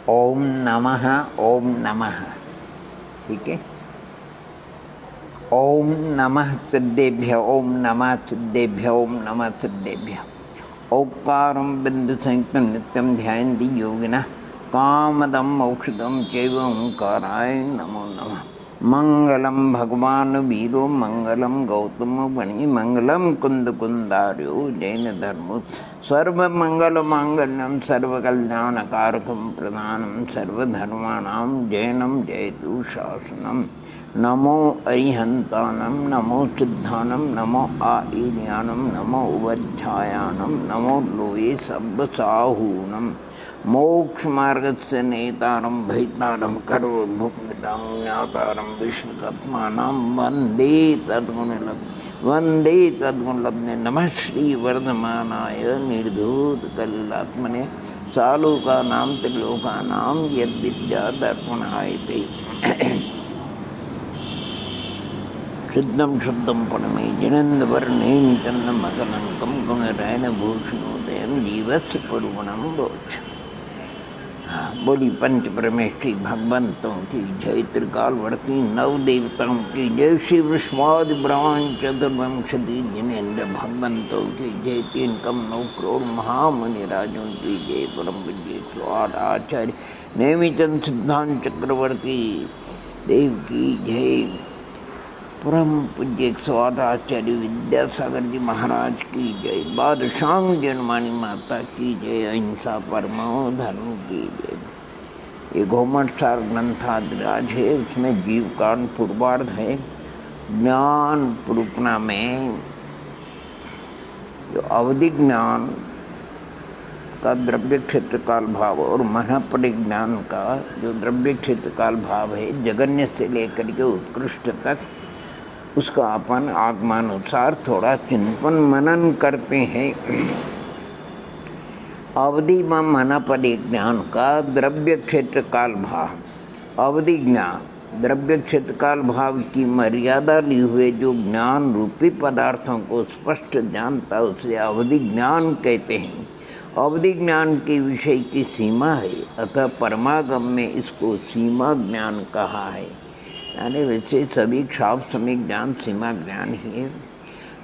ओम नमः, ओम नमः। ठीक है। ओम नमः सिद्धेभ्य, ओम नमः सिद्धेभ्य, ओम नमः सिद्धेभ्य। ओंकारं बिंदु संयुक्तं नित्यं ध्यायन्ति योगिनः कामदं मोक्षदं चैव ओंकाराय नमो नमः। मंगलम भगवान वीरो मंगलम गौतम मणि मंगलम कुंद कुंदार्यो जैन धर्मो सर्वमंगल मांगल्यम सर्वकल्याणकारकं प्रधानम सर्वधर्माणां जैनम जयतु शासनम। नमो अरिहंतानम नमो सिद्धानम नमो आईर्यानम नमो उवर्छायानम नमो लोये सब्बसाहूनम मोक्ष मार्गस्य नेतारं भैतारं कर्वभुक्तां ज्ञातारं विश्वतत्मानां वन्दे तद्गुणलब्धे नमः श्री वर्धमानाय निर्धूतकलिलात्मने सालोकानां त्रिलोकानां यद्विद्यादर्पणायते। शुद्धं शुद्धं परमे जिनेन्द्रवर्णेन चन्द्रमकलङ्कं गुणरत्नभूषणोदयं जीवस्य पूर्वणं बोध। बोली पंच परमेष्ठी भगवंतों की जय, त्रिकालवर्ती नव देवताओं की जय, श्री विश्वादि ब्रह्मांड चतुर्वंशति जिनेन्द्र भगवंतों की जय, 3 कम 9 करोड़ महामुनि राजों की जय, परम पूज्य 108 आचार्य नेमिचंद सिद्धांत चक्रवर्ती देव की जय, परम पूज्य 108 आचार्य विद्यासागर जी महाराज की जय, बादशाह जनमानी माता की जय, अहिंसा परमो धर्म की जय। ये घोमटसार ग्रंथादिराज है, उसमें जीव कांड पूर्वार्ध है। ज्ञान पुरुपना में जो अवधि ज्ञान का द्रव्य क्षेत्र काल भाव और मनपरि ज्ञान का जो द्रव्य क्षेत्र काल भाव है, जगन्य से लेकर के उत्कृष्ट तक, उसका अपन आगमानुसार थोड़ा चिंतन मनन करते हैं। अवधि व मनपरि ज्ञान का द्रव्य क्षेत्र काल भाव, अवधि ज्ञान द्रव्य क्षेत्र काल भाव की मर्यादा ली हुए जो ज्ञान रूपी पदार्थों को स्पष्ट जानता उसे अवधि ज्ञान कहते हैं। अवधि ज्ञान के विषय की सीमा है, अतः परमागम में इसको सीमा ज्ञान कहा है। यानी वैसे सभी क्षाप समीक ज्ञान सीमा ज्ञान ही है।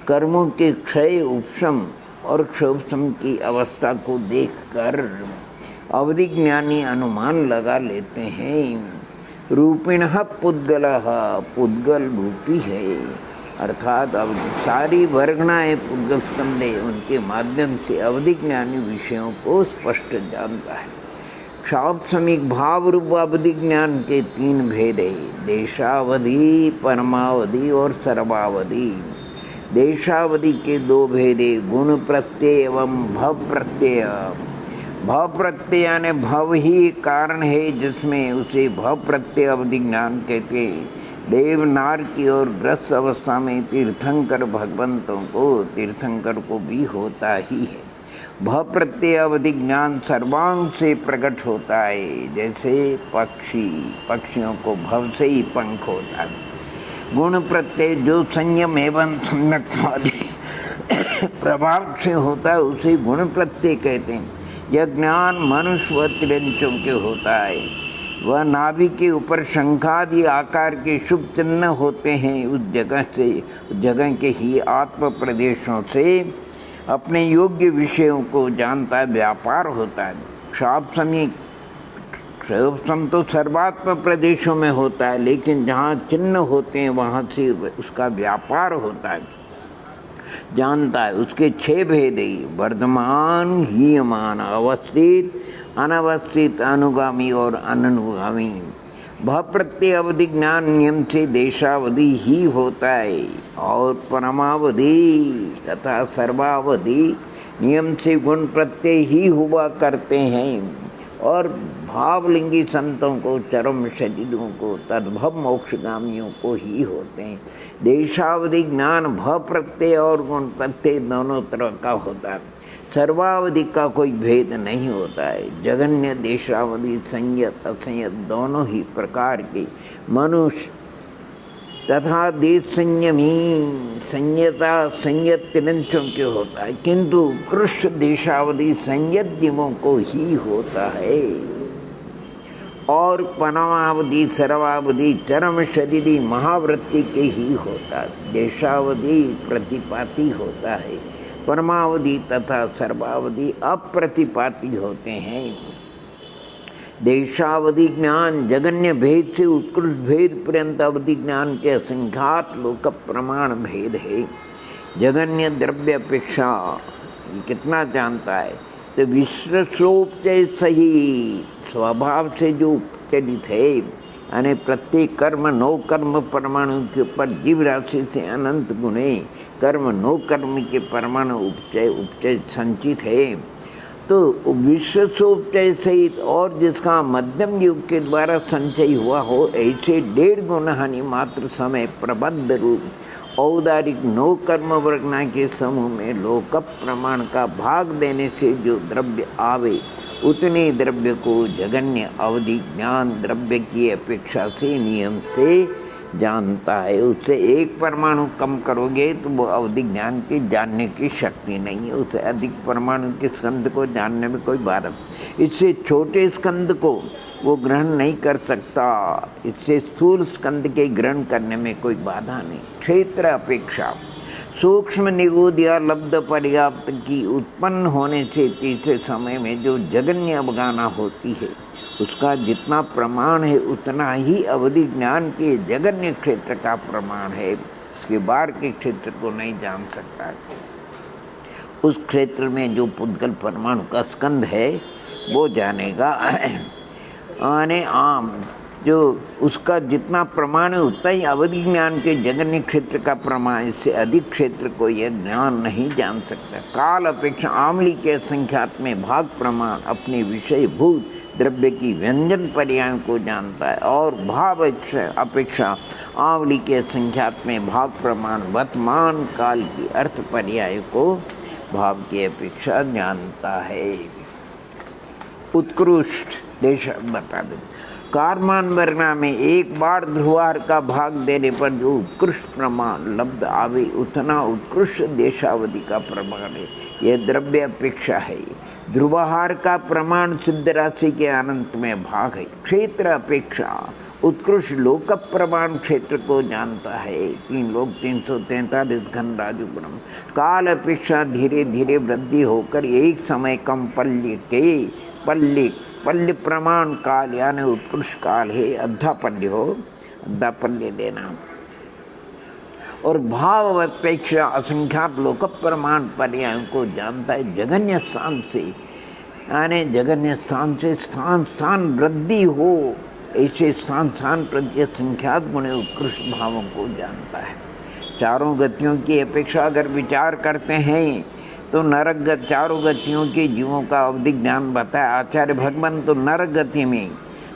कर्मों के क्षय उपशम और क्षोभशम की अवस्था को देखकर अवधि ज्ञानी अनुमान लगा लेते हैं। रूपिणः पुद्गलः, पुद्गल रूपी है, अर्थात अब सारी वर्गणाएं पुद्गल स्कंदे, उनके माध्यम से अवधि ज्ञानी विषयों को स्पष्ट जानता है। क्षाप समीक भाव रूप अवधि ज्ञान के 3 भेद है, देशावधि, परमावधि और सर्वावधि। देशावधि के 2 भेद है, गुण प्रत्यय एवं भव प्रत्यय। भव प्रत्यय यानी भव ही कारण है, जिसमें उसे भव प्रत्यय अवधि ज्ञान कहते हैं। देव नार की और ग्रस्त अवस्था में तीर्थंकर भगवंतों को, तीर्थंकर को भी होता ही है। भव प्रत्यय अवधि ज्ञान सर्वांग से प्रकट होता है, जैसे पक्षियों को भव से ही पंख होता है। गुण प्रत्यय जो संयम एवं सम्यक्तादि प्रभाव से होता है उसे गुण प्रत्यय कहते हैं। यह ज्ञान मनुष्य व तिरंचों के होता है। वह नाभि के ऊपर शंखादि आकार के शुभ चिन्ह होते हैं, उस जगह के ही आत्म प्रदेशों से अपने योग्य विषयों को जानता है, व्यापार होता है। क्षाप समीक क्षोभशम तो सर्वात्म प्रदेशों में होता है, लेकिन जहाँ चिन्ह होते हैं वहाँ से उसका व्यापार होता है, जानता है। उसके 6 भेद है, वर्धमान, हीयमान, अवस्थित, अनवस्थित, अनुगामी और अननुगामी। भव प्रत्यय अवधि ज्ञान नियम से देशावधि ही होता है और परमावधि तथा सर्वावधि नियम से गुण प्रत्यय ही हुआ करते हैं। और भावलिंगी संतों को, चरम शरीरों को, तद्भव मोक्षगामियों को ही होते हैं। देशावधि ज्ञान भव प्रत्यय और गुण प्रत्यय दोनों तरह का होता है, सर्वावधि का कोई भेद नहीं होता है। जगन्य, देशावधि, संयत, असंयत दोनों ही प्रकार के मनुष्य तथा देश संयमी, संयता, संयत तिरंचों के होता है, किंतु कृष्ण देशावधि संयत जीवों को ही होता है। और परमावधि सर्वावधि चरम शरीरी महावृत्ति के ही होता है। देशावधि प्रतिपाती होता है, परमावधि तथा सर्वावधि अप्रतिपाती होते हैं। देशावधि ज्ञान जगन्य भेद से उत्कृष्ट भेद पर्यंत अवधि ज्ञान के असंख्यात लोक प्रमाण भेद है। जगन्य द्रव्य अपेक्षा ये कितना जानता है, तो विश्वस्वोपचय सही स्वभाव से जो उपचरित है, यानी प्रत्येक कर्म नौ कर्म परमाणु के ऊपर जीव राशि से अनंत गुणे कर्म नौ कर्म के परमाणु उपचय संचित है। तो विश्वस्वोपचय सहित और जिसका मध्यम युग के द्वारा संचय हुआ हो, ऐसे 1.5 गुना हानि मात्र समय प्रबद्ध रूप औदारिक नौ कर्म वर्गना के समूह में लोक प्रमाण का भाग देने से जो द्रव्य आवे, उतने द्रव्य को जगन्य अवधि ज्ञान द्रव्य की अपेक्षा से नियम से जानता है। उससे एक परमाणु कम करोगे तो वो अवधि ज्ञान की जानने की शक्ति नहीं है। उससे अधिक परमाणु के स्कंद को जानने में कोई बाधा, इससे छोटे स्कंद को वो ग्रहण नहीं कर सकता, इससे स्थूल स्कंद के ग्रहण करने में कोई बाधा नहीं। क्षेत्र अपेक्षा सूक्ष्म निगूढ़ या लब्ध पर्याप्त की उत्पन्न होने से तीसरे समय में जो जगन्य अवगाना होती है, उसका जितना प्रमाण है उतना ही अवधि ज्ञान के जगन्य क्षेत्र का प्रमाण है। उसके बाहर के क्षेत्र को नहीं जान सकता। उस क्षेत्र में जो पुद्गल परमाणु का स्कंद है वो जानेगा। आने आम जो उसका जितना प्रमाण है उतना ही अवधि ज्ञान के जगन्य क्षेत्र का प्रमाण, इससे अधिक क्षेत्र को यह ज्ञान नहीं जान सकता। काल अपेक्षा आमली के संख्यात में भाग प्रमाण अपने विषय भूत द्रव्य की व्यंजन पर्याय को जानता है, और भाव अपेक्षा आंवली के संख्यात में भाग प्रमाण वर्तमान काल की अर्थ पर्याय को भाव की अपेक्षा जानता है। उत्कृष्ट देश बता दें, कारमान वर्णा में एक बार ध्रुवार का भाग देने पर जो उत्कृष्ट प्रमाण लब्ध आवे, उतना उत्कृष्ट देशावधि का प्रमाण है। यह द्रव्य अपेक्षा है। ध्रुवाहार का प्रमाण सिद्ध राशि के अनंत में भाग है। क्षेत्र अपेक्षा उत्कृष्ट लोक प्रमाण क्षेत्र को जानता है। 3 लोक 343 घन राजु ब्रह्म। काल अपेक्षा धीरे धीरे वृद्धि होकर एक समय कम पल्य के पल्य प्रमाण काल यानी उत्कृष्ट काल है। अद्धा पल्य हो, अद्धा पल्य देना। और भाव अपेक्षा असंख्यात लोक प्रमाण पर्यायों को जानता है। जगन्य स्थान से यानी जगन्य स्थान से स्थान स्थान वृद्धि हो, ऐसे स्थान स्थान प्रति संख्यात गुणे उत्कृष्ट भावों को जानता है। चारों गतियों की अपेक्षा अगर विचार करते हैं तो नरक चारों गतियों के जीवों का अवधि ज्ञान बताया आचार्य भगवान। तो नरक गति में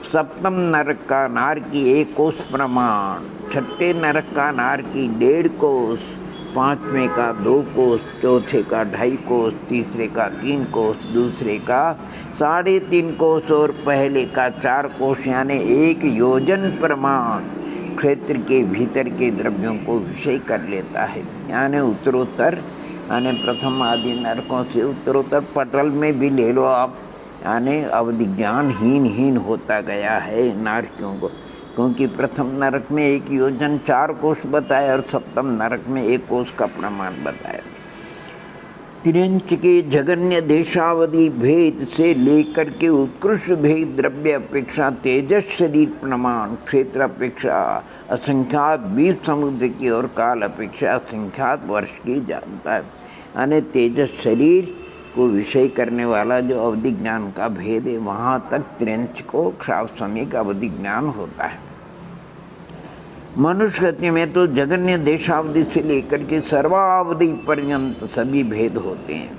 सप्तम नरक का नार की 1 कोष प्रमाण, छठे नरक का नार की 1.5 कोष, 5वें का 2 कोष, चौथे का 2.5 कोष, तीसरे का 3 कोष, दूसरे का 3.5 कोष और पहले का 4 कोष यानी 1 योजन प्रमाण क्षेत्र के भीतर के द्रव्यों को विषय कर लेता है। यानी उत्तरोत्तर यानी प्रथम आदि नरकों से उत्तरोत्तर पटल में भी ले लो आप, यानी अवधि ज्ञान हीन होता गया है नारकियों को, क्योंकि प्रथम नरक में 1 योजन 4 कोष बताया और सप्तम नरक में 1 कोष का प्रमाण बताया। तिरंच के जगन्य देशावधि भेद से लेकर के उत्कृष्ट भेद द्रव्य अपेक्षा तेजस शरीर प्रमाण क्षेत्र अपेक्षा असंख्यात 20 समुद्र की और काल अपेक्षा असंख्यात वर्ष की जानता है। यानी तेजस शरीर को विषय करने वाला जो अवधि ज्ञान का भेद है, वहाँ तक तिरंच को क्षाव समय का अवधि ज्ञान होता है। मनुष्य गति में तो जगन्य देशावधि से लेकर के सर्वावधि पर्यंत सभी भेद होते हैं,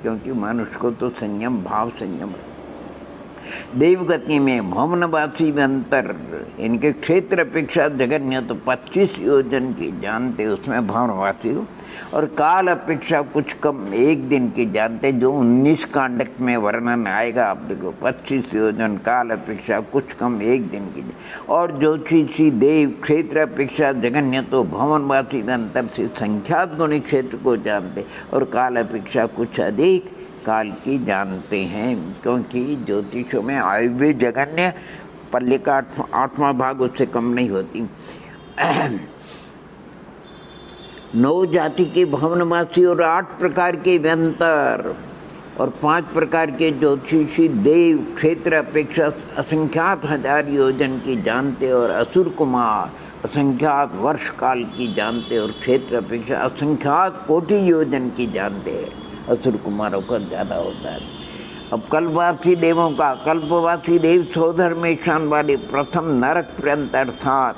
क्योंकि मनुष्य को तो संयम भाव संयम। देवगति में भवनवासी में अंतर, इनके क्षेत्र अपेक्षा जगन्य तो 25 योजन की जानते, उसमें भवनवासी हो, और काल अपेक्षा कुछ कम 1 दिन की जानते, जो 19 कांडक में वर्णन आएगा। आप देखो 25 योजन काल अपेक्षा कुछ कम 1 दिन की। और ज्योतिषी देव क्षेत्र अपेक्षा जगन्य तो भवनवासी में अंतर से संख्यात गुणी क्षेत्र को जानते और काल अपेक्षा कुछ अधिक काल की जानते हैं, क्योंकि ज्योतिषों में आयु भी जगन्य पल्ले का आठवां भाग उससे कम नहीं होती। 9 जाति के भवनवासी और 8 प्रकार के व्यंतर और 5 प्रकार के ज्योतिषी देव क्षेत्र अपेक्षा असंख्यात 1000 योजन की जानते और असुर कुमार असंख्यात वर्ष काल की जानते और क्षेत्र अपेक्षा असंख्यात कोटि योजन की जानते हैं। असुर कुमारों का ज़्यादा होता है। अब कल्पवासी देवों का, कल्पवासी देव 100 धर्म में शान वाले प्रथम नरक पर्यंत अर्थात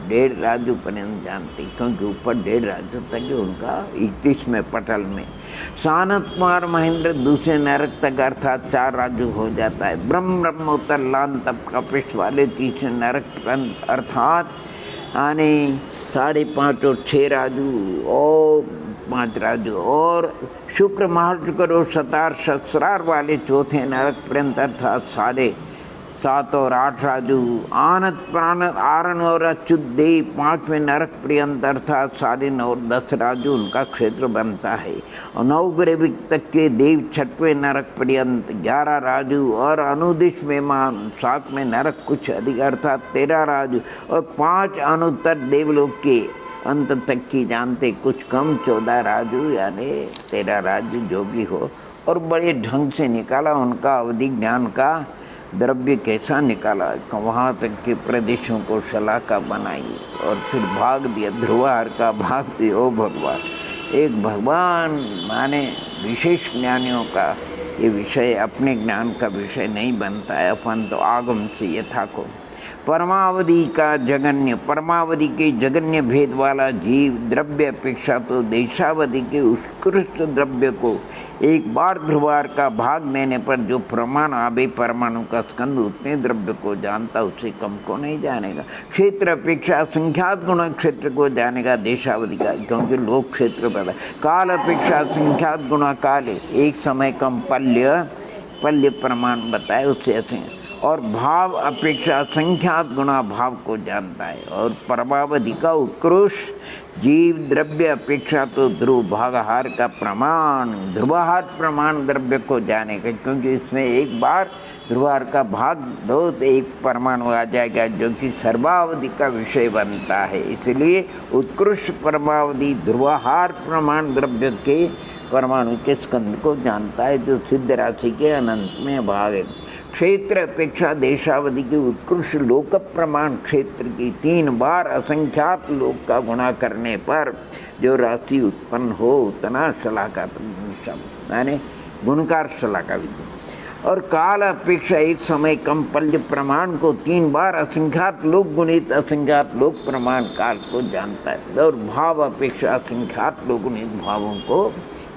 1.5 राजू पर्यंत जानते, क्योंकि ऊपर 1.5 राजू तक जो उनका 31वें पटल में। सानत कुमार महेंद्र दूसरे नरक तक अर्थात 4 राजू हो जाता है। ब्रह्म उत्तर लान तप कपिश वाले तीसरे नरक पर्यंत अर्थात आने 5.5 और 6 राजू और 5 राजू, और शुक्र महर्षकर और 17 सहस्रार वाले चौथे नरक पर्यंत अर्थात 7.5 और 8 राजू। आनंद प्राणत आरण और अच्युत देव 5वें नरक पर्यंत अर्थात 9.5 और 10 राजू उनका क्षेत्र बनता है। और 9 ग्रह तक के देव 6वें नरक पर्यंत 11 राजू, और अनुदिश मेहमान 7वें नरक कुछ अधिक अर्थात 13 राजू, और 5 अनुत्तर देवलोक के अंत तक की जानते कुछ कम 14 राजू, यानी 13 राजू जो भी हो। और बड़े ढंग से निकाला उनका अवधि ज्ञान का द्रव्य कैसा निकाला, वहाँ तक के प्रदेशों को शलाका बनाई और फिर भाग दिया, ध्रुवार का भाग दिया। ओ भगवान, एक भगवान माने विशेष ज्ञानियों का ये विषय अपने ज्ञान का विषय नहीं बनता है, अपन तो आगम से यथा को। परमावधि का जगन्य, परमावधि के जगन्य भेद वाला जीव द्रव्य अपेक्षा तो देशावधि के उत्कृष्ट द्रव्य को एक बार ध्रुवार का भाग देने पर जो प्रमाण आबे परमाणु का स्कंद उतने द्रव्य को जानता उससे कम को नहीं जानेगा। क्षेत्र अपेक्षा असंख्यात गुण क्षेत्र को जानेगा देशावधि का, क्योंकि लोक क्षेत्र बता। काल अपेक्षा असंख्यात गुणा काले, एक समय कम पल्य प्रमाण बताए उससे ऐसे। और भाव अपेक्षा असंख्यात गुणा भाव को जानता है। और परमावधि का उत्कृष्ट जीव द्रव्य अपेक्षा तो ध्रुव भागहार का प्रमाण, ध्रुवाहार प्रमाण द्रव्य को जानेगा, क्योंकि इसमें एक बार ध्रुवाहार का भाग दो तो एक परमाणु आ जाएगा जो कि सर्वावधि का विषय बनता है। इसलिए उत्कृष्ट परमावधि ध्रुवाहार प्रमाण द्रव्य के परमाणु के स्कंद को जानता है, जो सिद्ध राशि के अनंत में भाग है। क्षेत्र अपेक्षा देशावधि के उत्कृष्ट लोक प्रमाण क्षेत्र की 3 बार असंख्यात लोक का गुणा करने पर जो राशि उत्पन्न हो उतना शलाका माने गुणकार शलाका विधि। और काल अपेक्षा एक समय कम पल्य प्रमाण को 3 बार असंख्यात लोक गुणित असंख्यात लोक प्रमाण काल को जानता है। और भाव अपेक्षा असंख्यात लोक गुणित भावों को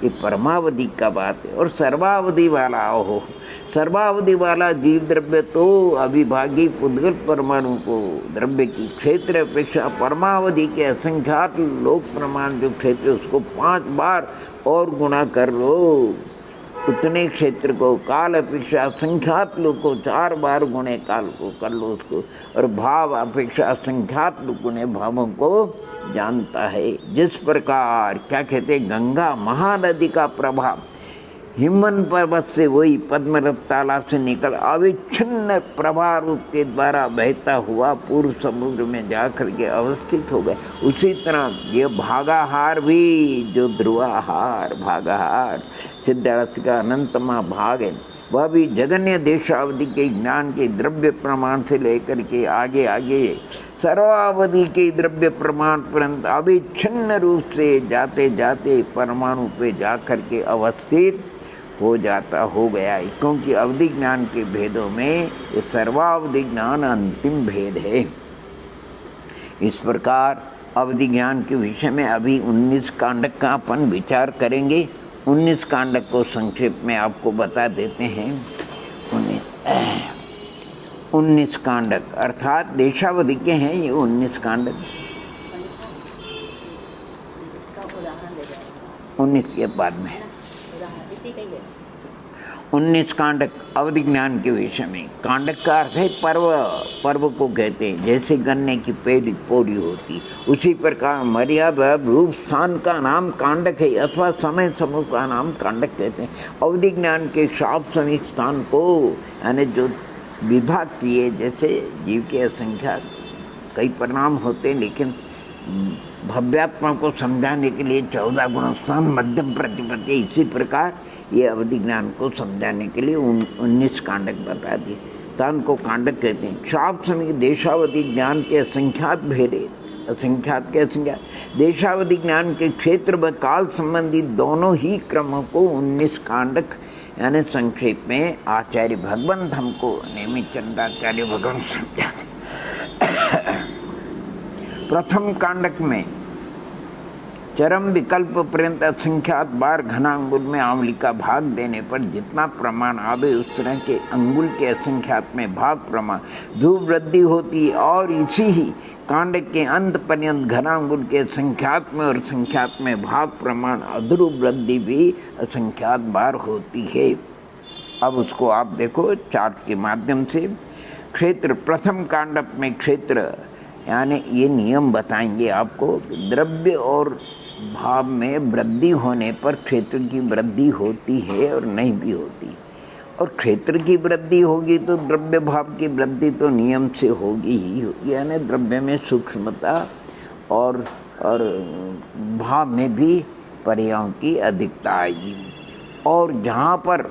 ये परमावधि का बात है। और सर्वावधि वाला हो, सर्वावधि वाला जीव द्रव्य तो अविभागी पुद्गल परमाणु को द्रव्य की क्षेत्र अपेक्षा परमावधि के असंख्यात लोक प्रमाण जो क्षेत्र उसको 5 बार और गुणा कर लो उतने क्षेत्र को। काल अपेक्षा असंख्यात लोग को 4 बार गुणे काल को कर लो उसको। और भाव अपेक्षा असंख्यात लोग गुणे भावों को जानता है। जिस प्रकार क्या कहते गंगा महानदी का प्रभाव हिमन पर्वत से वही पद्मरथ तालाब से निकल अविच्छिन्न प्रवाह रूप के द्वारा बहता हुआ पूर्व समुद्र में जाकर के अवस्थित हो गए, उसी तरह ये भागाहार भी जो ध्रुवाहार भागाहार सिद्धार्थ का अनंतमा भाग है, वह भी जगन्य देशावधि के ज्ञान के द्रव्य प्रमाण से लेकर के आगे आगे सर्वावधि के द्रव्य प्रमाण पर्यंत अविच्छिन्न रूप से जाते जाते परमाणु पे जाकर के अवस्थित हो जाता हो गया है। क्योंकि अवधि ज्ञान के भेदों में ये सर्वावधि ज्ञान अंतिम भेद है। इस प्रकार अवधि ज्ञान के विषय में अभी 19 कांडक का अपन विचार करेंगे। 19 कांडक को संक्षेप में आपको बता देते हैं। 19 कांडक अर्थात देशावधि के हैं ये 19 कांडक। 19 के बाद में 19 कांडक अवधि ज्ञान के विषय में। कांडक का अर्थ है पर्व, पर्व को कहते हैं। जैसे गन्ने की पोरी होती उसी प्रकार मर्यादा रूप स्थान का नाम कांडक है अथवा समय समूह का नाम कांडक कहते हैं। अवधि ज्ञान के साप समी स्थान को यानी जो विभाग किए, जैसे जीव के असंख्यात कई परिणाम होते हैं, लेकिन भव्यात्मा को समझाने के लिए 14 गुण स्थान मध्यम प्रतिपत्ति, इसी प्रकार ये अवधि ज्ञान को समझाने के लिए 19 कांडक बता दिए। तान को कांडक कहते हैं। क्षाप समय देशावधि ज्ञान के असंख्यात भेदे, असंख्यात के असंख्यात देशावधि ज्ञान के क्षेत्र व काल संबंधी दोनों ही क्रमों को 19 कांडक यानी संक्षेप में आचार्य भगवंत हमको नेमित चंद्राचार्य भगवंत समझाते। प्रथम कांडक में चरम विकल्प पर्यंत असंख्यात बार घना अंगुल में आंवली का भाग देने पर जितना प्रमाण आवे उस तरह के अंगुल के असंख्यात में भाग प्रमाण ध्रुव वृद्धि होती है, और इसी ही कांड के अंत पर्यंत घना अंगुल के संख्यात में और संख्यात में भाग प्रमाण अध्रुव वृद्धि भी असंख्यात बार होती है। अब उसको आप देखो चार्ट के माध्यम से। क्षेत्र प्रथम कांडक में क्षेत्र यानी ये नियम बताएंगे आपको। द्रव्य और भाव में वृद्धि होने पर क्षेत्र की वृद्धि होती है और नहीं भी होती, और क्षेत्र की वृद्धि होगी तो द्रव्य भाव की वृद्धि तो नियम से होगी ही होगी, यानी द्रव्य में सूक्ष्मता और भाव में भी पर्यायों की अधिकता आएगी। और जहाँ पर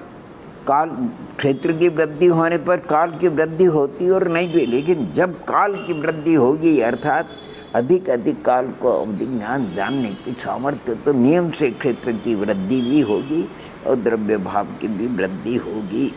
काल क्षेत्र की वृद्धि होने पर काल की वृद्धि होती और नहीं भी, लेकिन जब काल की वृद्धि होगी अर्थात अधिक काल को अवधि ज्ञान जानने की सामर्थ्य, तो नियम से क्षेत्र की वृद्धि भी होगी और द्रव्य भाव की भी वृद्धि होगी।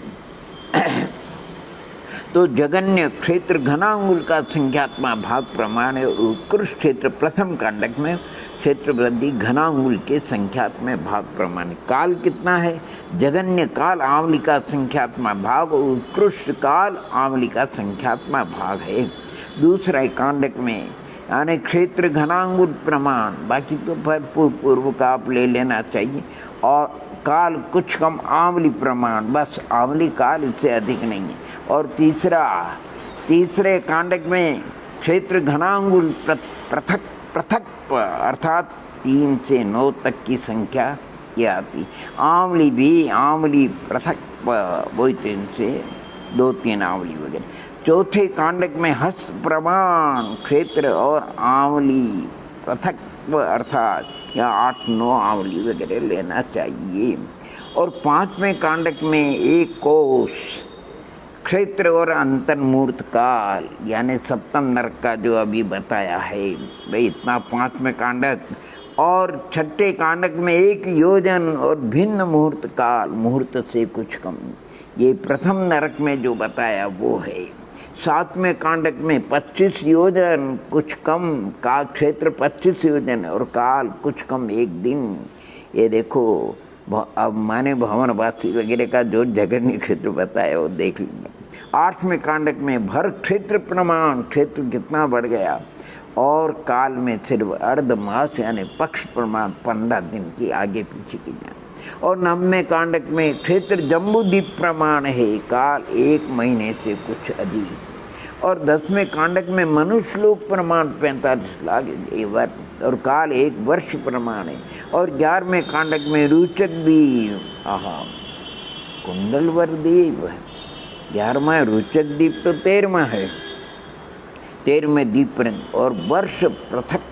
तो जगन्य क्षेत्र घनांगुल का संख्यात्मा भाग प्रमाण है, और उत्कृष्ट क्षेत्र प्रथम कांडक में क्षेत्र वृद्धि घनांगुल के संख्यात में भाग प्रमाण। काल कितना है? जगन्य काल आंवली का संख्यात्मा भाग और उत्कृष्ट काल आंवली का संख्यात्मा भाग है। दूसरा कांडक में यानी क्षेत्र घनांगुल प्रमाण, बाकी तो पूर्व का आप ले लेना चाहिए, और काल कुछ कम आंवली प्रमाण, बस आंवली काल इससे अधिक नहीं है। और तीसरे कांडक में क्षेत्र घनांगुल पृथक अर्थात 3 से 9 तक की संख्या ये आती। आंवली भी आंवली पृथक वही 3 से 2-3 आंवली वगैरह। चौथे कांडक में हस्त प्रमाण क्षेत्र और आंवली पृथक अर्थात या 8-9 आंवली वगैरह लेना चाहिए। और 5वें कांडक में एक कोश क्षेत्र और अंतर्मूर्त काल यानी सप्तम नरक का जो अभी बताया है भाई, इतना 5वें कांडक। और 6ठे कांडक में 1 योजन और भिन्न मुहूर्त काल, मुहूर्त से कुछ कम, ये प्रथम नरक में जो बताया वो है। 7वें कांडक में 25 योजन कुछ कम का क्षेत्र 25 योजन और काल कुछ कम 1 दिन। ये देखो अब माने भवनवासी वगैरह का जो जगन्य क्षेत्र बताया वो देख लीजिए। 8वें कांडक में भर क्षेत्र प्रमाण, क्षेत्र कितना बढ़ गया, और काल में सिर्फ अर्धमास यानी पक्ष प्रमाण 15 दिन की आगे पीछे की जाए। और 9वें कांडक में क्षेत्र जम्बूद्वीप प्रमाण है, काल 1 महीने से कुछ अधिक। और 10वें कांडक में मनुष्य लोक प्रमाण 45 लाख और काल 1 वर्ष प्रमाण है। और 11वें कांडक में रोचक भी कुंडलवर द्वीप है, 11वां रोचक द्वीप तो 13वां है, 13वें द्वीप पर्यंत और वर्ष पृथक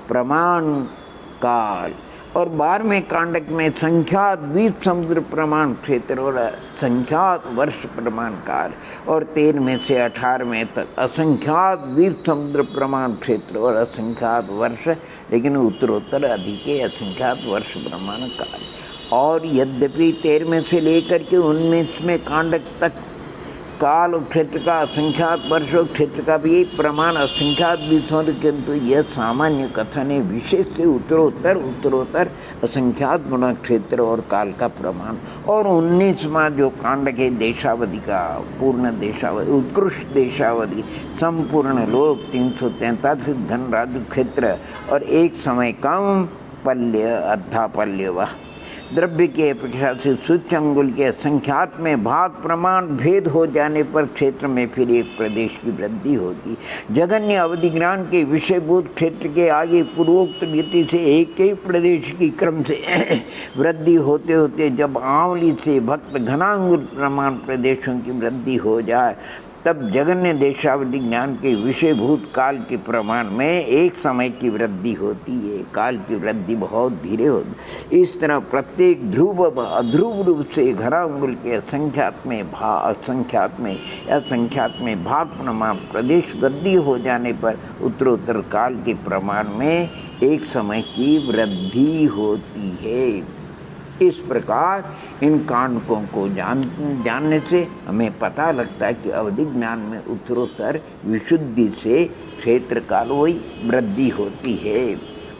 प्रमाण काल। और 12वें कांडक में संख्यात द्वीप समुद्र प्रमाण क्षेत्र और संख्यात वर्ष प्रमाण काल। और 13वें से 18वें तक असंख्यात द्वीप समुद्र प्रमाण क्षेत्र और असंख्यात वर्ष, लेकिन उत्तरोत्तर अधिक है असंख्यात वर्ष प्रमाण काल। और यद्यपि 13वें से लेकर के 19वें कांडक तक काल और क्षेत्र का असंख्यात वर्ष और क्षेत्र का भी प्रमाण असंख्यात विषयों, किंतु यह सामान्य कथन है, विशेष से उत्तरोत्तर असंख्यात गुणा क्षेत्र और काल का प्रमाण। और 19वां जो कांडक है देशावधि का, पूर्ण देशावधि, उत्कृष्ट देशावधि, संपूर्ण लोक 343 धन राजु क्षेत्र और एक समय कम पल्य अद्धा पल्य वह। द्रव्य की अपेक्षा से सूक्ष्म अंगुल के असंख्यात में भाग प्रमाण भेद हो जाने पर क्षेत्र में फिर एक प्रदेश की वृद्धि होती। जगन्य अवधि ज्ञान के विषयभूत क्षेत्र के आगे पूर्वोक्त रीति से एक ही प्रदेश की क्रम से वृद्धि होते होते जब आंवली से भक्त घनांगुल प्रमाण प्रदेशों की वृद्धि हो जाए, तब जगन्य देशावधि ज्ञान के विषयभूत काल के प्रमाण में एक समय की वृद्धि होती है। काल की वृद्धि बहुत धीरे होती। इस तरह प्रत्येक ध्रुव व अध्रुव रूप से घनांगुल के असंख्यात में भाग प्रमाण प्रदेश वृद्धि हो जाने पर उत्तरोत्तर काल के प्रमाण में एक समय की वृद्धि होती है। इस प्रकार इन कांडकों को जानने से हमें पता लगता है कि अवधि ज्ञान में उत्तरोत्तर विशुद्धि से क्षेत्र काल वही वृद्धि होती है,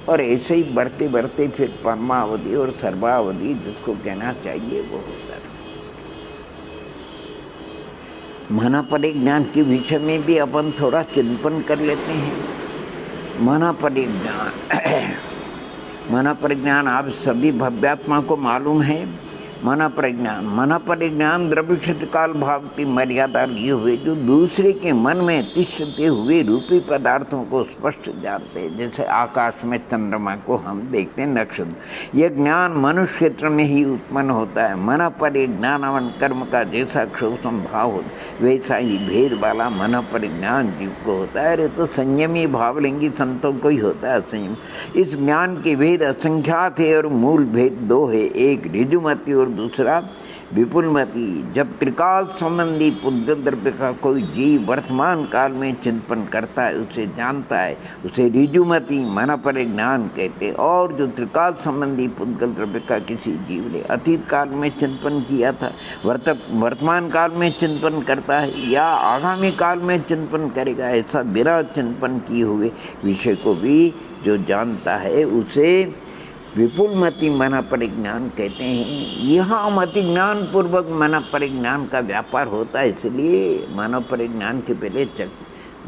और ऐसे ही बढ़ते बढ़ते फिर परमावधि और सर्वावधि जिसको कहना चाहिए वो होता है। महापरिज्ञान के विषय में भी अपन थोड़ा चिंतन कर लेते हैं। महापरिज्ञान आप सभी भव्यात्मा को मालूम है। महापरिज्ञान द्रव्य क्षेत्र काल भाव की मर्यादा लिए हुए जो दूसरे के मन में तिष्ठते हुए रूपी पदार्थों को स्पष्ट जानते हैं। जैसे आकाश में चंद्रमा को हम देखते हैं, नक्षत्र। यह ज्ञान मनुष्य क्षेत्र में ही उत्पन्न होता है। महापरिज्ञान कर्म का जैसा क्षोभम भाव होता वैसा ही भेद वाला महापरिज्ञान जीव को होता है। अरे तो संयमी भावलिंगी संतों को ही होता है संयम। इस ज्ञान के भेद असंख्यात है और मूल भेद दो है, एक ऋजुमति और दूसरा विपुलमति। जब त्रिकाल संबंधी पुद्गल द्रव्य का कोई जीव वर्तमान काल में चिंतन करता है, उसे जानता है, उसे ऋजुमति महापरिज्ञान कहते हैं। और जो त्रिकाल संबंधी पुद्गल द्रव्य का किसी जीव ने अतीत काल में चिंतन किया था, वर्तमान काल में चिंतन करता है या आगामी काल में चिंतन करेगा, ऐसा बिना चिंतन किए हुए विषय को भी जो जानता है उसे विपुलमति महापरिज्ञान कहते हैं। यहाँ मति ज्ञान पूर्वक महापरिज्ञान का व्यापार होता है, इसलिए महापरिज्ञान के पहले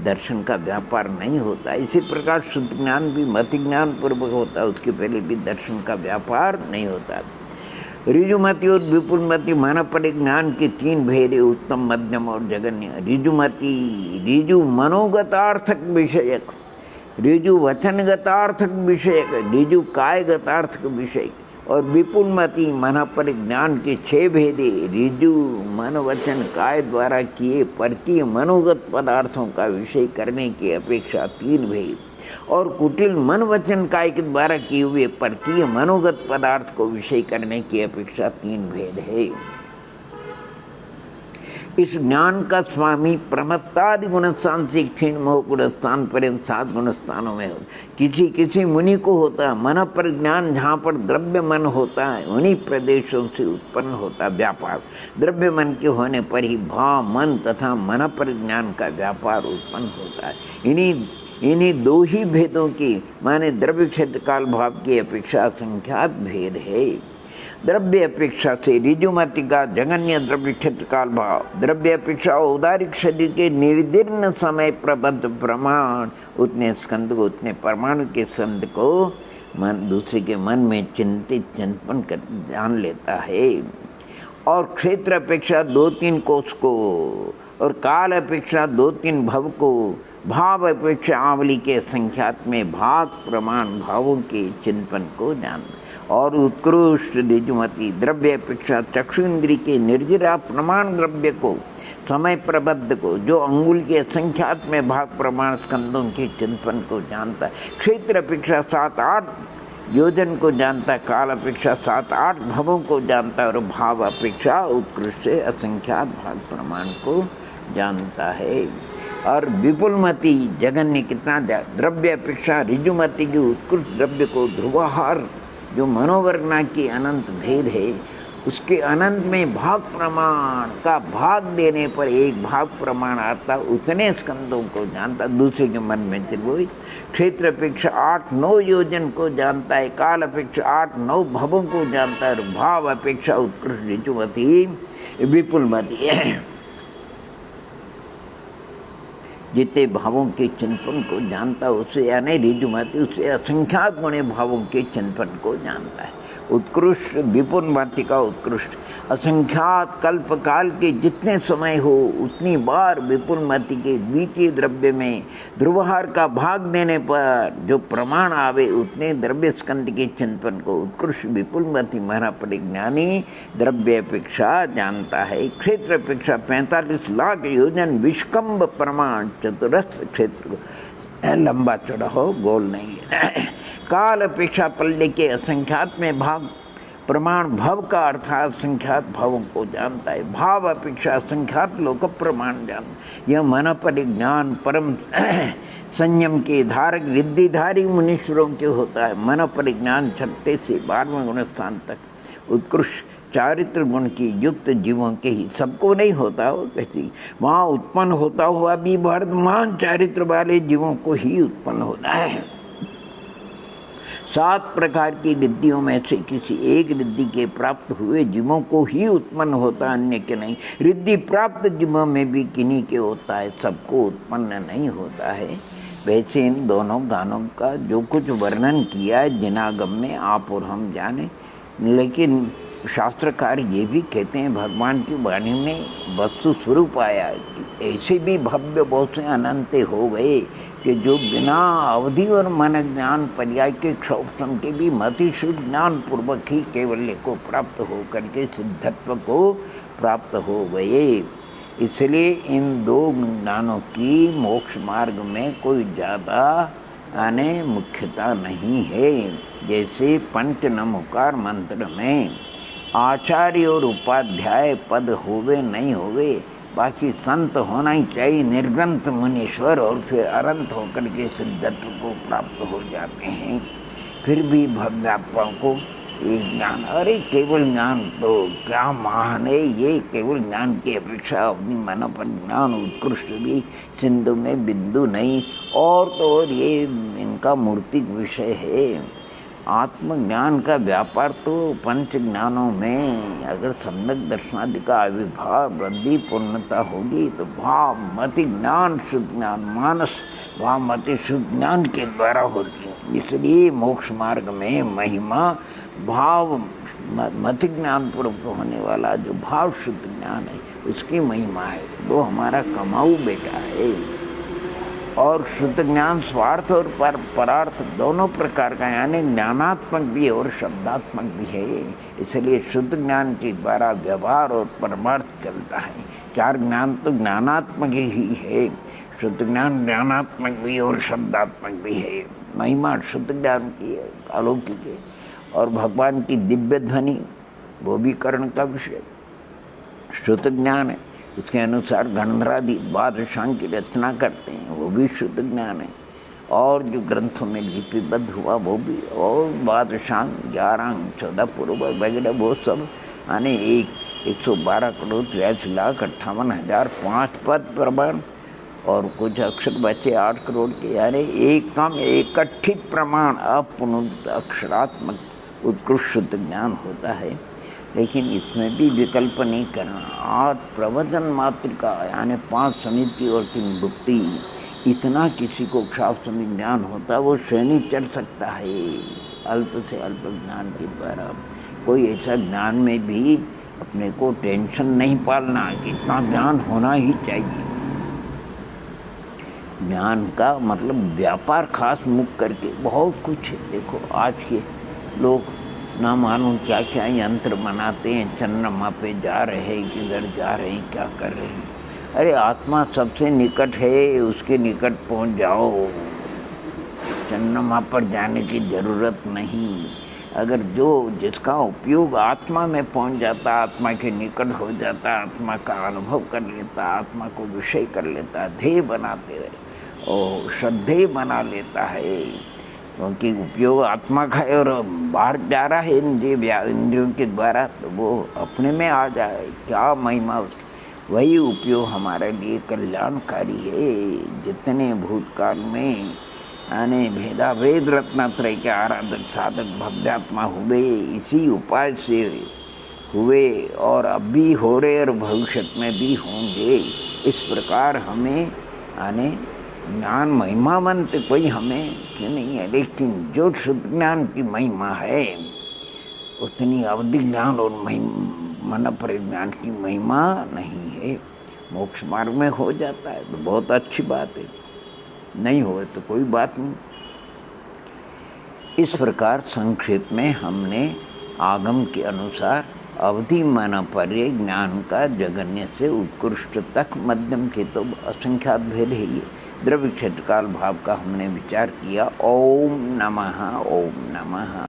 दर्शन का व्यापार नहीं होता। इसी प्रकार शुद्ध ज्ञान भी मति ज्ञान पूर्वक होता है, उसके पहले भी दर्शन का व्यापार नहीं होता। ऋजुमति और विपुलमति महापरिज्ञान के तीन भेद, उत्तम, मध्यम और जगन्य। ऋजु मनोगतार्थक विषयक, ऋजु वचनगतार्थक विषय, ऋजु कायगतार्थक विषय, और विपुलमति महापरिज्ञान के 6 भेदे ऋजु मन वचन काय द्वारा किए परकीय मनोगत पदार्थों का विषय करने की अपेक्षा 3 भेद, और कुटिल मन वचन काय के द्वारा किए हुए परकीय मनोगत पदार्थ को विषय करने की अपेक्षा 3 भेद है। इस ज्ञान का स्वामी प्रमत्तादि गुणस्थान से क्षीण मोह गुणस्थान पर्यंत 7 गुणस्थानों में होता। किसी मुनि को होता है। महापरिज्ञान जहाँ पर द्रव्य मन होता है उन्हीं प्रदेशों से उत्पन्न होता व्यापार। द्रव्य मन के होने पर ही भाव, मन तथा महापरिज्ञान का व्यापार उत्पन्न होता है। इन्हीं 2 ही भेदों की माने द्रव्य क्षेत्र काल भाव की अपेक्षा असंख्यात भेद है। द्रव्य अपेक्षा से ऋजुमति का जगन्य द्रव्य क्षेत्र काल भाव, द्रव्य अपेक्षा औदारिक शरीर के निर्दीर्ण समय प्रबद्ध प्रमाण, उतने स्कंद को, उतने परमाणु के स्कंद को मन दूसरे के मन में चिंतन कर जान लेता है। और क्षेत्र अपेक्षा 2-3 कोष को, और काल अपेक्षा 2-3 भव को, भाव अपेक्षा आंवली के संख्यात में भाग प्रमाण भावों के चिंतन को जानना। और उत्कृष्ट ऋजुमति द्रव्य अपेक्षा चक्षु इंद्री के निर्जरा प्रमाण द्रव्य को, समय प्रबद्ध को, जो अंगुल के संख्यात में भाग प्रमाण स्कंदों के चिंतन को जानता है। क्षेत्र अपेक्षा 7-8 योजन को जानता है, काल अपेक्षा 7-8 भवों को जानता है, और भाव अपेक्षा उत्कृष्ट असंख्यात भाग प्रमाण को जानता है। और विपुलमति जगन्य कितना द्रव्य अपेक्षा ऋजुमति की उत्कृष्ट द्रव्य को ध्रुवाहार जो मनोवर्णा की अनंत भेद है, उसके अनंत में भाग प्रमाण का भाग देने पर एक भाग प्रमाण आता, उतने स्कंदों को जानता, दूसरे के मन में वही। क्षेत्र अपेक्षा 8-9 योजन को जानता है, काल अपेक्षा 8-9 भवों को जानता है, और भाव अपेक्षा उत्कृष्ट ऋजुमति विपुलमति जितने भावों के चिंतन को जानता है उसे, यानी ऋजुमति उसे असंख्यात गुणे भावों के चिंतन को जानता है। उत्कृष्ट, विपुल मति का उत्कृष्ट। असंख्यात कल्प काल के जितने समय हो उतनी बार विपुल मति के द्वितीय द्रव्य में ध्रुवहार का भाग देने पर जो प्रमाण आवे उतने द्रव्य स्कंद के चिंतन को उत्कृष्ट विपुल मति महापरिज्ञानी द्रव्य अपेक्षा जानता है। क्षेत्र अपेक्षा 45 लाख योजन विष्कम्भ प्रमाण चतुरस्र क्षेत्र लंबा चौड़ा हो, गोल नहीं है। काल अपेक्षा पल्ले के असंख्यात में भाग प्रमाण भव का अर्थात संख्यात भावों को जानता है। भाव अपेक्षा संख्यात लोक प्रमाण जान। यह मन परिज्ञान परम संयम के धारक रिद्धिधारी मुनीश्वरों के होता है। मन परिज्ञान 6 से 12वें गुण स्थान तक उत्कृष्ट चारित्र गुण की युक्त जीवों के ही, सबको नहीं होता हो कैसी, वहाँ उत्पन्न होता हुआ भी वर्धमान चारित्र वाले जीवों को ही उत्पन्न होता है। 7 प्रकार की रिद्धियों में से किसी एक रिद्धि के प्राप्त हुए जीवों को ही उत्पन्न होता, अन्य के नहीं। रिद्धि प्राप्त जीवों में भी किन्हीं के होता है, सबको उत्पन्न नहीं होता है। वैसे इन दोनों गानों का जो कुछ वर्णन किया है जिनागम में आप और हम जाने, लेकिन शास्त्रकार ये भी कहते हैं भगवान की वाणी में वस्तु स्वरूप आया कि ऐसे भी भव्य बहुत से अनंत हो गए कि जो बिना अवधि और मन ज्ञान पर्याय के क्षोभम के भी मति शुद्ध ज्ञान पूर्वक ही कैवल्य को प्राप्त हो करके सिद्धत्व को प्राप्त हो गए। इसलिए इन 2 ज्ञानों की मोक्ष मार्ग में कोई ज़्यादा मुख्यता नहीं है। जैसे पंच नमोकार मंत्र में आचार्य और उपाध्याय पद होवे नहीं होवे, बाकी संत होना ही चाहिए, निर्ग्रंथ मुनीश्वर, और फिर अनंत होकर के सिद्धत्व को प्राप्त हो जाते हैं। फिर भी भव्यात्मा को एक ज्ञान, अरे केवल ज्ञान तो क्या महान है, ये केवल ज्ञान की अपेक्षा अपनी मन पर ज्ञान उत्कृष्ट भी सिंधु में बिंदु नहीं, और तो और ये इनका मूर्तिक विषय है। आत्मज्ञान का व्यापार तो पंच ज्ञानों में अगर सम्यक दर्शनादि का आविर्भाव वृद्धि पूर्णता होगी तो भाव मति ज्ञान शुद्ध ज्ञान मानस भाव मति शुद्ध ज्ञान के द्वारा होती है। इसलिए मोक्ष मार्ग में महिमा भाव मति ज्ञान पूर्वक होने वाला जो भाव शुद्ध ज्ञान है उसकी महिमा है, वो हमारा कमाऊ बेटा है। और शुद्ध ज्ञान स्वार्थ और परार्थ दोनों प्रकार का, यानी ज्ञानात्मक भी है और शब्दात्मक भी है। इसलिए शुद्ध ज्ञान के द्वारा व्यवहार और परमार्थ चलता है। 4 ज्ञान तो ज्ञानात्मक ही है, शुद्ध ज्ञान ज्ञानात्मक भी और शब्दात्मक भी है। महिमा शुद्ध ज्ञान की है, अलौकिक है, और भगवान की दिव्य ध्वनि वो भी कर्ण का विषय शुद्ध ज्ञान है। इसके अनुसार गंधर्वादि द्वादशांग की रचना करते हैं, वो भी शुद्ध ज्ञान है। और जो ग्रंथों में लिपिबद्ध हुआ वो भी, और द्वादशांग 11 अंग 14 पूर्व वगैरह वो सब, यानी 112 करोड़ 83,58,000 5 पद प्रमाण, और कुछ अक्षर बचे 8 करोड़ के, यानी एक कम एकत्रित प्रमाण अपुनरुक्त अक्षरात्मक उत्कृष्ट शुद्ध ज्ञान होता है। लेकिन इसमें भी विकल्प नहीं करना। आज प्रवचन मात्र का, यानी 5 समिति और 3 भुक्ति, इतना किसी को शास्त्र में ज्ञान होता वो श्रेणी चढ़ सकता है अल्प से अल्प ज्ञान के द्वारा। कोई ऐसा ज्ञान में भी अपने को टेंशन नहीं पालना कि इतना ज्ञान होना ही चाहिए। ज्ञान का मतलब व्यापार खास मुख करके बहुत कुछ है। देखो आज के लोग ना मालूम क्या क्या यंत्र बनाते हैं, चंद्रमा पे जा रहे हैं, किधर जा रहे हैं, क्या कर रहे हैं। अरे आत्मा सबसे निकट है, उसके निकट पहुंच जाओ, चंद्रमा पर जाने की ज़रूरत नहीं। अगर जो जिसका उपयोग आत्मा में पहुंच जाता, आत्मा के निकट हो जाता, आत्मा का अनुभव कर लेता, आत्मा को विषय कर लेता, ध्येय बनाते रहे और श्रद्धेय बना लेता है, क्योंकि उपयोग आत्मा का है और बाहर जा रहा है इंद्रियों के द्वारा, तो वो अपने में आ जाए, क्या महिमा उसकी। वही उपयोग हमारे लिए कल्याणकारी है। जितने भूतकाल में यानी भेदा वेद रत्नत्रय के आराधक साधक भव्यात्मा हुए, इसी उपाय से हुए और अब भी हो रहे और भविष्य में भी होंगे। इस प्रकार हमें यानी ज्ञान महिमावंत कोई हमें नहीं है, लेकिन जो शुद्ध ज्ञान की महिमा है उतनी अवधि ज्ञान और मन परिज्ञान की महिमा नहीं है। मोक्ष मार्ग में हो जाता है तो बहुत अच्छी बात है, नहीं हो तो कोई बात नहीं। इस प्रकार संक्षेप में हमने आगम के अनुसार अवधि मन पर्य ज्ञान का जगन्य से उत्कृष्ट तक मध्यम के तो असंख्यात भेद है। ये द्रव्य क्षेत्र काल भाव का हमने विचार किया। ओम नमः, ओम नमः।